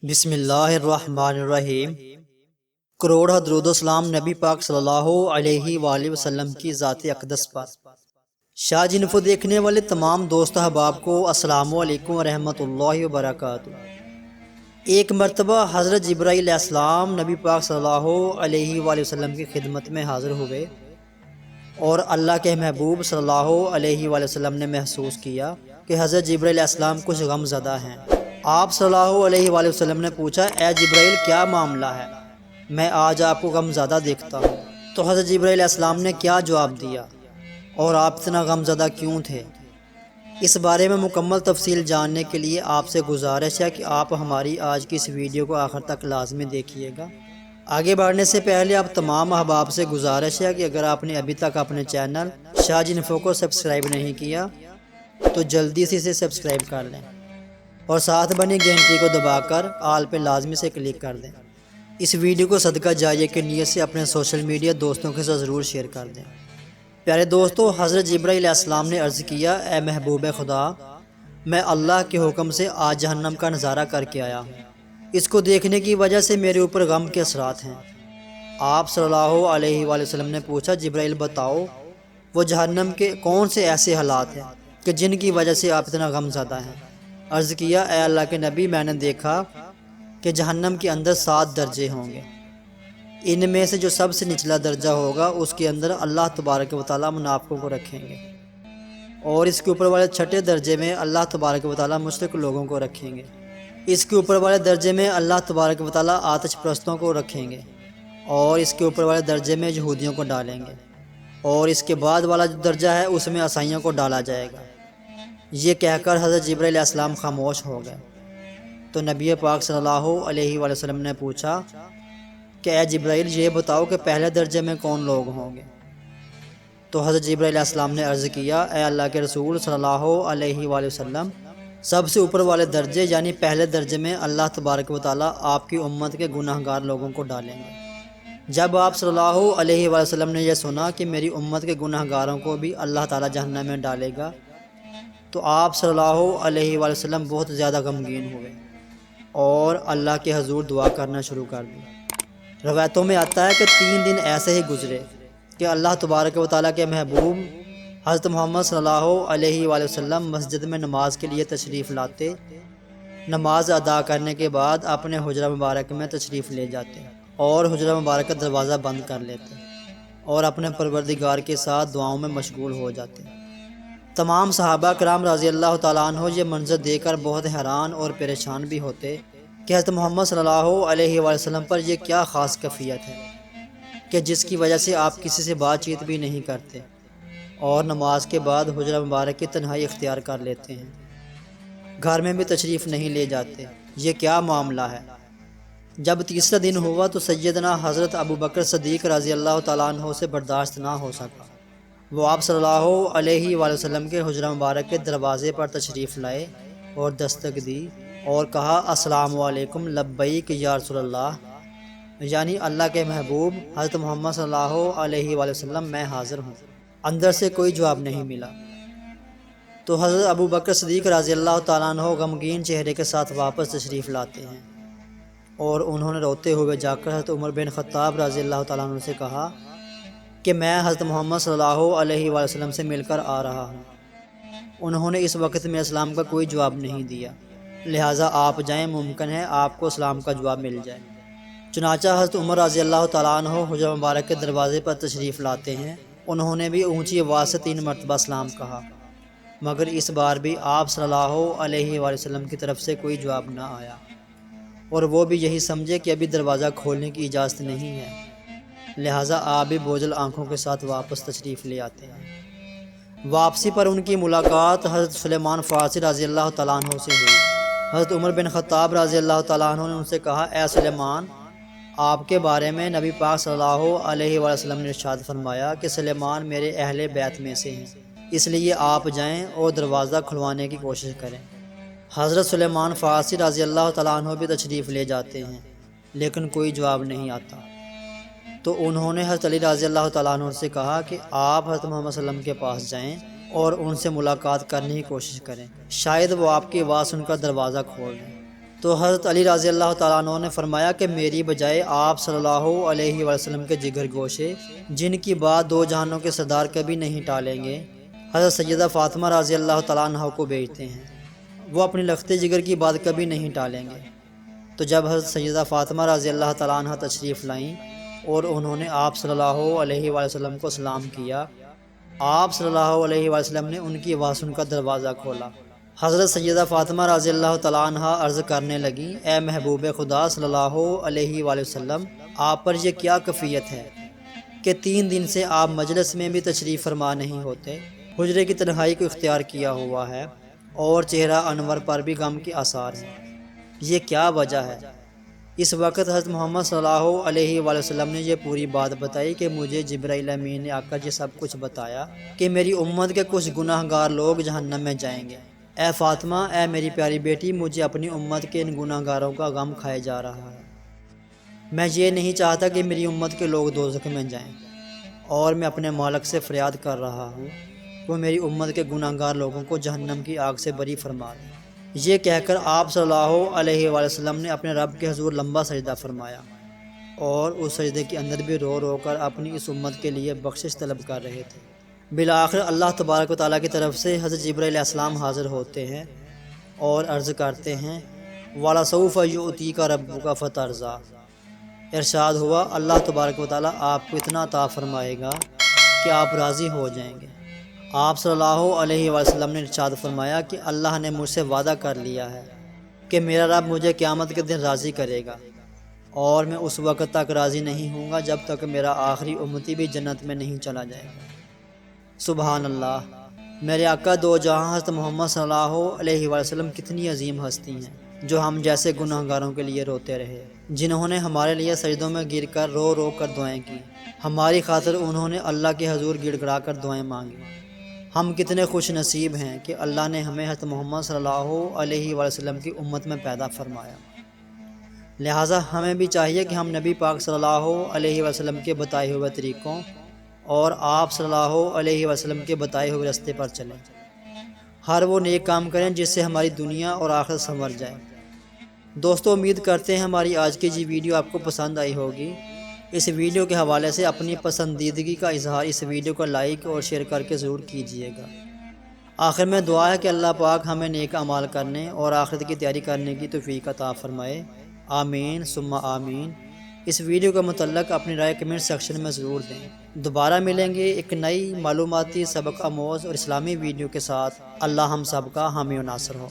بسم اللہ الرحمن الرحیم۔ کروڑ درود و سلام نبی پاک صلی اللہ علیہ وآلہ وسلم کی ذات اقدس پر۔ شاہ جنفو دیکھنے والے تمام دوست احباب کو السلام علیکم ورحمۃ اللہ وبرکاتہ۔ ایک مرتبہ حضرت جبرائیل علیہ السلام نبی پاک صلی اللہ علیہ وآلہ وسلم کی خدمت میں حاضر ہوئے اور اللہ کے محبوب صلی اللہ علیہ وآلہ وسلم نے محسوس کیا کہ حضرت جبرائیل علیہ السلام کچھ غم زدہ ہیں۔ آپ صلی اللہ علیہ وآلہ وسلم نے پوچھا، اے جبرائیل کیا معاملہ ہے؟ میں آج آپ کو غم زدہ دیکھتا ہوں۔ تو حضرت جبرائیل علیہ السلام نے کیا جواب دیا اور آپ اتنا غم زدہ کیوں تھے؟ اس بارے میں مکمل تفصیل جاننے کے لیے آپ سے گزارش ہے کہ آپ ہماری آج کی اس ویڈیو کو آخر تک لازمی دیکھیے گا۔ آگے بڑھنے سے پہلے آپ تمام احباب سے گزارش ہے کہ اگر آپ نے ابھی تک اپنے چینل شاہ جنفو کو سبسکرائب نہیں کیا تو جلدی سے اسے سبسکرائب کر لیں اور ساتھ بنی گھنٹی کو دبا کر آل پہ لازمی سے کلک کر دیں۔ اس ویڈیو کو صدقہ جاریہ کی نیت سے اپنے سوشل میڈیا دوستوں کے ساتھ ضرور شیئر کر دیں۔ پیارے دوستو، حضرت جبرائیل علیہ السلام نے عرض کیا، اے محبوب خدا، میں اللہ کے حکم سے آج جہنم کا نظارہ کر کے آیا ہوں۔ اس کو دیکھنے کی وجہ سے میرے اوپر غم کے اثرات ہیں۔ آپ صلی اللہ علیہ وآلہ وسلم نے پوچھا، جبرائیل بتاؤ وہ جہنم کے کون سے ایسے حالات ہیں کہ جن کی وجہ سے آپ اتنا غم زدہ ہیں؟ عرض کیا، اے اللہ کے نبی، میں نے دیکھا کہ جہنم کے اندر 7 درجے ہوں گے۔ ان میں سے جو سب سے نچلا درجہ ہوگا اس کے اندر اللہ تبارک و تعالیٰ منافقوں کو رکھیں گے، اور اس کے اوپر والے 6 درجے میں اللہ تبارک و تعالیٰ مشرک لوگوں کو رکھیں گے۔ اس کے اوپر والے درجے میں اللہ تبارک و تعالیٰ آتش پرستوں کو رکھیں گے، اور اس کے اوپر والے درجے میں یہودیوں کو ڈالیں گے، اور اس کے بعد والا جو درجہ ہے اس میں عیسائیوں کو ڈالا جائے گا۔ یہ کہہ کر حضرت جبرائیل علیہ السلام خاموش ہو گئے۔ تو نبی پاک صلی اللہ علیہ وآلہ وسلم نے پوچھا کہ اے جبرائیل، یہ بتاؤ کہ پہلے درجے میں کون لوگ ہوں گے؟ تو حضرت جبرائیل علیہ السلام نے عرض کیا، اے اللہ کے رسول صلی اللہ علیہ وآلہ وسلم، سب سے اوپر والے درجے یعنی پہلے درجے میں اللہ تبارک و تعالیٰ آپ کی امت کے گناہ گار لوگوں کو ڈالیں گے۔ جب آپ صلی اللہ علیہ وآلہ وسلم نے یہ سنا کہ میری امت کے گناہ گاروں کو بھی اللہ تعالیٰ جہنم میں ڈالے گا تو آپ صلی اللہ علیہ وآلہ وسلم بہت زیادہ غمگین ہوئے اور اللہ کے حضور دعا کرنا شروع کر دی۔ روایتوں میں آتا ہے کہ 3 دن ایسے ہی گزرے کہ اللہ تبارک و تعالیٰ کے محبوب حضرت محمد صلی اللہ علیہ وآلہ وسلم مسجد میں نماز کے لیے تشریف لاتے، نماز ادا کرنے کے بعد اپنے حجرہ مبارک میں تشریف لے جاتے اور حجرہ مبارک کا دروازہ بند کر لیتے اور اپنے پروردگار کے ساتھ دعاؤں میں مشغول ہو جاتے۔ تمام صحابہ کرام رضی اللہ تعالیٰ عنہ یہ منظر دیکھ کر بہت حیران اور پریشان بھی ہوتے کہ حضرت محمد صلی اللہ علیہ وآلہ وسلم پر یہ کیا خاص کیفیت ہے کہ جس کی وجہ سے آپ کسی سے بات چیت بھی نہیں کرتے اور نماز کے بعد حجرہ مبارک کی تنہائی اختیار کر لیتے ہیں، گھر میں بھی تشریف نہیں لے جاتے، یہ کیا معاملہ ہے؟ جب تیسرا دن ہوا تو سیدنا حضرت ابوبکر صدیق رضی اللہ تعالیٰ عنہ سے برداشت نہ ہو سکا۔ وہ آپ صلی اللہ علیہ وآلہ وسلم کے حجرہ مبارک کے دروازے پر تشریف لائے اور دستک دی اور کہا، السلام علیکم لبیک یا رسول اللہ، یعنی اللہ کے محبوب حضرت محمد صلی اللہ علیہ وآلہ وسلم، میں حاضر ہوں۔ اندر سے کوئی جواب نہیں ملا تو حضرت ابوبکر صدیق رضی اللہ تعالیٰ عنہ غمگین چہرے کے ساتھ واپس تشریف لاتے ہیں اور انہوں نے روتے ہوئے جا کر حضرت عمر بن خطاب رضی اللہ تعالیٰ عنہ سے کہا کہ میں حضرت محمد صلی اللہ علیہ وآلہ وسلم سے مل کر آ رہا ہوں۔ انہوں نے اس وقت میں اسلام کا کوئی جواب نہیں دیا، لہٰذا آپ جائیں، ممکن ہے آپ کو اسلام کا جواب مل جائے۔ چنانچہ حضرت عمر رضی اللہ تعالیٰ عنہ حجرہ مبارک کے دروازے پر تشریف لاتے ہیں۔ انہوں نے بھی اونچی آواز سے 3 مرتبہ اسلام کہا، مگر اس بار بھی آپ صلی اللہ علیہ وآلہ وسلم کی طرف سے کوئی جواب نہ آیا، اور وہ بھی یہی سمجھے کہ ابھی دروازہ کھولنے کی اجازت نہیں ہے، لہٰذا آپ بھی بوجھل آنکھوں کے ساتھ واپس تشریف لے آتے ہیں۔ واپسی پر ان کی ملاقات حضرت سلیمان فارسی رضی اللہ تعالیٰ عنہ سے ہوئی۔ حضرت عمر بن خطاب رضی اللہ تعالیٰ عنہ نے ان سے کہا، اے سلیمان، آپ کے بارے میں نبی پاک صلی اللہ علیہ وآلہ وسلم نے ارشاد فرمایا کہ سلیمان میرے اہل بیت میں سے ہیں، اس لیے آپ جائیں اور دروازہ کھلوانے کی کوشش کریں۔ حضرت سلیمان فارسی رضی اللہ تعالیٰ عنہ بھی تشریف لے جاتے ہیں لیکن کوئی جواب نہیں آتا تو انہوں نے حضرت علی رضی اللہ تعالیٰ عنہ سے کہا کہ آپ حضرت محمد صلی اللہ علیہ وسلم کے پاس جائیں اور ان سے ملاقات کرنے کی کوشش کریں، شاید وہ آپ کی آواز سن کر دروازہ کھول دیں۔ تو حضرت علی رضی اللہ تعالیٰ عنہ نے فرمایا کہ میری بجائے آپ صلی اللہ علیہ وسلم کے جگر گوشے، جن کی بات دو جہانوں کے سردار کبھی نہیں ٹالیں گے، حضرت سیدہ فاطمہ رضی اللہ تعالیٰ عنہ کو بھیجتے ہیں۔ وہ اپنی لخت جگر کی بات کبھی نہیں ٹالیں گے۔ تو جب حضرت سیدہ فاطمہ رضی اللہ تعالیٰ عنہ تشریف لائیں اور انہوں نے آپ صلی اللہ علیہ وسلم کو سلام کیا، آپ صلی اللہ علیہ وسلم نے ان کی آواز سن کر دروازہ کھولا۔ حضرت سیدہ فاطمہ رضی اللہ تعالیٰ عنہ عرض کرنے لگیں، اے محبوب خدا صلی اللہ علیہ وآلہ وسلم، آپ پر یہ کیا کفیت ہے کہ 3 دن سے آپ مجلس میں بھی تشریف فرما نہیں ہوتے، حجرے کی تنہائی کو اختیار کیا ہوا ہے اور چہرہ انور پر بھی غم کے آثار ہیں، یہ کیا وجہ ہے؟ اس وقت حضرت محمد صلی اللہ علیہ وآلہ وسلم نے یہ پوری بات بتائی کہ مجھے جبرائیل امین نے آ کر یہ سب کچھ بتایا کہ میری امت کے کچھ گناہ گار لوگ جہنم میں جائیں گے۔ اے فاطمہ، اے میری پیاری بیٹی، مجھے اپنی امت کے ان گناہ گاروں کا غم کھائے جا رہا ہے۔ میں یہ نہیں چاہتا کہ میری امت کے لوگ دوزخ میں جائیں، اور میں اپنے مالک سے فریاد کر رہا ہوں وہ میری امت کے گناہ گار لوگوں کو جہنم کی آگ سے بری فرما دے۔ یہ کہہ کر آپ صلی اللہ علیہ وآلہ وسلم نے اپنے رب کے حضور لمبا سجدہ فرمایا، اور اس سجدے کے اندر بھی رو رو کر اپنی اس امت کے لیے بخشش طلب کر رہے تھے۔ بالآخر اللہ تبارک و تعالیٰ کی طرف سے حضرت جبرائیل علیہ السلام حاضر ہوتے ہیں اور عرض کرتے ہیں، وَلَسَوْفَ يُؤْتِيكَ رَبُّكَ فَتَرْضَىٰ۔ ارشاد ہوا، اللہ تبارک و تعالیٰ آپ کو اتنا عطا فرمائے گا کہ آپ راضی ہو جائیں گے۔ آپ صلی اللہ علیہ وسلم نے ارشاد فرمایا کہ اللہ نے مجھ سے وعدہ کر لیا ہے کہ میرا رب مجھے قیامت کے دن راضی کرے گا، اور میں اس وقت تک راضی نہیں ہوں گا جب تک میرا آخری امتی بھی جنت میں نہیں چلا جائے گا۔ سبحان اللہ، میرے آقا دو جہاں حضرت محمد صلی اللہ علیہ وسلم کتنی عظیم ہستی ہیں، جو ہم جیسے گناہ گاروں کے لیے روتے رہے، جنہوں نے ہمارے لیے سجدوں میں گر کر رو رو کر دعائیں کی، ہماری خاطر انہوں نے اللہ کے حضور گڑ گڑا کر دعائیں مانگی۔ ہم کتنے خوش نصیب ہیں کہ اللہ نے ہمیں حضرت محمد صلی اللہ علیہ وسلم کی امت میں پیدا فرمایا۔ لہٰذا ہمیں بھی چاہیے کہ ہم نبی پاک صلی اللہ علیہ وسلم کے بتائے ہوئے طریقوں اور آپ صلی اللہ علیہ وسلم کے بتائے ہوئے راستے پر چلیں، ہر وہ نیک کام کریں جس سے ہماری دنیا اور آخرت سنور جائے۔ دوستو، امید کرتے ہیں ہماری آج کی یہ ویڈیو آپ کو پسند آئی ہوگی۔ اس ویڈیو کے حوالے سے اپنی پسندیدگی کا اظہار اس ویڈیو کو لائک اور شیئر کر کے ضرور کیجیے گا۔ آخر میں دعا ہے کہ اللہ پاک ہمیں نیک اعمال کرنے اور آخرت کی تیاری کرنے کی توفیق عطا فرمائے، آمین ثم آمین۔ اس ویڈیو کا متعلق اپنی رائے کمنٹ سیکشن میں ضرور دیں۔ دوبارہ ملیں گے ایک نئی معلوماتی سبق آموز اور اسلامی ویڈیو کے ساتھ۔ اللہ ہم سب کا حامی و ناصر ہو۔